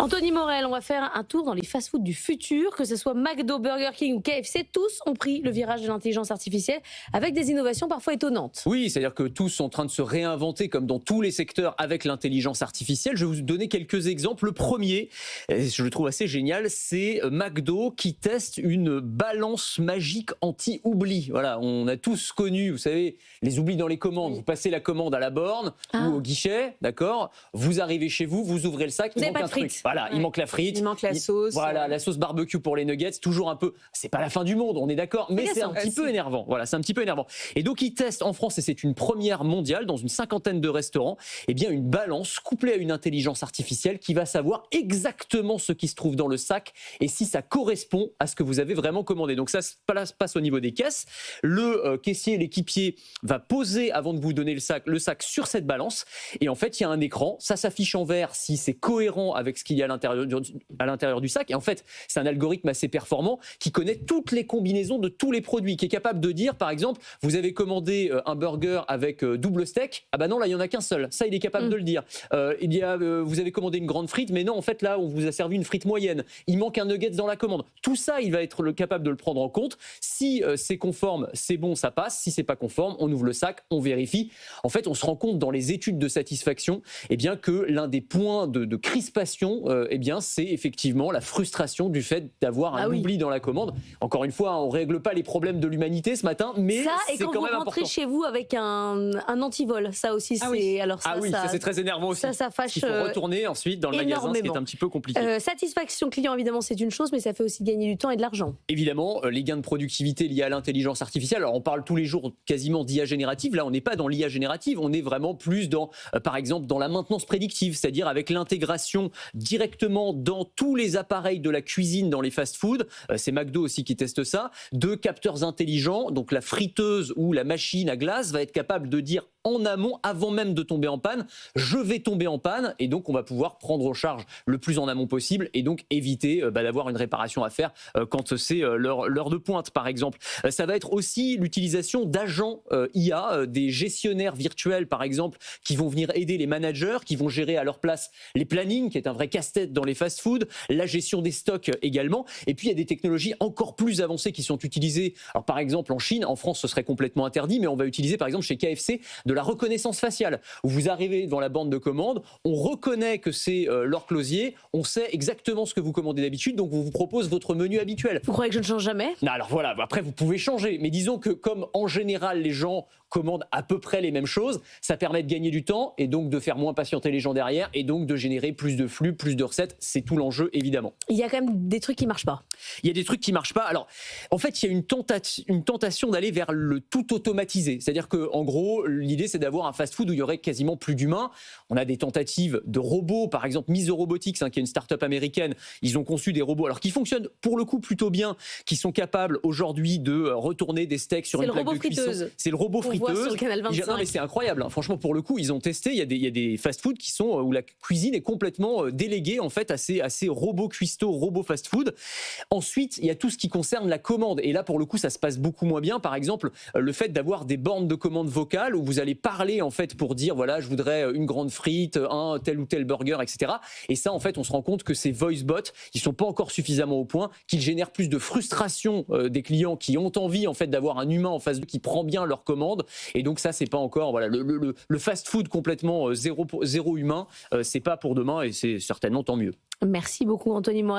Anthony Morel, on va faire un tour dans les fast-foods du futur, que ce soit McDo, Burger King ou KFC, tous ont pris le virage de l'intelligence artificielle avec des innovations parfois étonnantes. Oui, c'est-à-dire que tous sont en train de se réinventer comme dans tous les secteurs avec l'intelligence artificielle. Je vais vous donner quelques exemples. Le premier, je le trouve assez génial, c'est McDo qui teste une balance magique anti-oubli. Voilà, on a tous connu, vous savez, les oublis dans les commandes. Vous passez la commande à la borne ou au guichet, d'accord ? Vous arrivez chez vous, vous ouvrez le sac, il manque un truc. Voilà, il manque la frite. Il manque la sauce. Voilà, la sauce barbecue pour les nuggets, toujours un peu. C'est pas la fin du monde, on est d'accord, mais c'est un petit peu énervant. Voilà, c'est un petit peu énervant. Et donc, ils testent en France, et c'est une première mondiale, dans une 50aine de restaurants, eh bien, une balance couplée à une intelligence artificielle qui va savoir exactement ce qui se trouve dans le sac et si ça correspond à ce que vous avez vraiment commandé. Donc, ça se passe au niveau des caisses. Le caissier, l'équipier, va poser, avant de vous donner le sac sur cette balance. Et en fait, il y a un écran. Ça s'affiche en vert si c'est cohérent avec ce qu'il y a à l'intérieur du sac. Et en fait, c'est un algorithme assez performant qui connaît toutes les combinaisons de tous les produits, qui est capable de dire, par exemple, vous avez commandé un burger avec double steak. Ah bah non, là, il n'y en a qu'un seul. Ça, il est capable de le dire. Vous avez commandé une grande frite, mais non, en fait, là, on vous a servi une frite moyenne. Il manque un nugget dans la commande. Tout ça, il va être capable de le prendre en compte. Si c'est conforme, c'est bon, ça passe. Si c'est pas conforme, on ouvre le sac, on vérifie. En fait, on se rend compte dans les études de satisfaction, eh bien, que l'un des points de crispation, eh bien, c'est effectivement la frustration du fait d'avoir un oubli dans la commande. Encore une fois, on règle pas les problèmes de l'humanité ce matin, mais c'est quand même important. Ça, et quand vous rentrez chez vous avec un antivol, ça aussi, c'est... Alors ça, ça c'est très énervant aussi. Ça fâche. Il faut retourner ensuite dans le magasin, ce qui est un petit peu compliqué. Satisfaction client, évidemment, c'est une chose, mais ça fait aussi gagner du temps et de l'argent. Évidemment, les gains de productivité liés à l'intelligence artificielle. Alors, on parle tous les jours quasiment d'IA générative. Là, on n'est pas dans l'IA générative, on est vraiment plus dans, par exemple, dans la maintenance prédictive, c'est-à-dire avec l'intégration directement dans tous les appareils de la cuisine dans les fast-foods, c'est McDo aussi qui teste ça, de capteurs intelligents, donc la friteuse ou la machine à glace va être capable de dire en amont, avant même de tomber en panne, je vais tomber en panne, et donc on va pouvoir prendre en charge le plus en amont possible et donc éviter d'avoir une réparation à faire quand c'est l'heure de pointe, par exemple. Ça va être aussi l'utilisation d'agents IA, des gestionnaires virtuels, par exemple, qui vont venir aider les managers, qui vont gérer à leur place les plannings, qui est un vrai casse-tête dans les fast-foods, la gestion des stocks également. Et puis, il y a des technologies encore plus avancées qui sont utilisées. Alors, par exemple, en Chine, en France, ce serait complètement interdit, mais on va utiliser, par exemple, chez KFC, de la reconnaissance faciale. Où vous arrivez devant la borne de commande, on reconnaît que c'est Laure Closier, on sait exactement ce que vous commandez d'habitude, donc on vous propose votre menu habituel. Vous croyez que je ne change jamais ? Non, alors voilà, après vous pouvez changer, mais disons que comme en général les gens commandent à peu près les mêmes choses, ça permet de gagner du temps et donc de faire moins patienter les gens derrière et donc de générer plus de flux, plus de recettes. C'est tout l'enjeu, évidemment. Il y a quand même des trucs qui ne marchent pas. Il y a des trucs qui ne marchent pas. Alors, en fait, il y a une tentation d'aller vers le tout automatisé. C'est-à-dire qu'en gros, l'idée, c'est d'avoir un fast-food où il y aurait quasiment plus d'humains. On a des tentatives de robots, par exemple, Miso Robotics, qui est une start-up américaine. Ils ont conçu des robots, alors qui fonctionnent pour le coup plutôt bien, qui sont capables aujourd'hui de retourner des steaks sur une plaque de cuisson. C'est le robot friteuse. Sur le canal 25. Non, mais c'est incroyable. Hein. Franchement, pour le coup, ils ont testé. Il y a des fast-foods qui sont où la cuisine est complètement déléguée en fait à ces robots cuistots, robots fast-food. Ensuite, il y a tout ce qui concerne la commande. Et là, pour le coup, ça se passe beaucoup moins bien. Par exemple, le fait d'avoir des bornes de commande vocale où vous allez parler en fait pour dire voilà, je voudrais une grande frite, un tel ou tel burger, etc. Et ça, en fait, on se rend compte que ces voice bots, ils sont pas encore suffisamment au point, qu'ils génèrent plus de frustration des clients qui ont envie en fait d'avoir un humain en face d'eux qui prend bien leur commande. Et donc ça, c'est pas encore voilà le fast-food complètement zéro humain, c'est pas pour demain et c'est certainement tant mieux. Merci beaucoup Anthony Morel.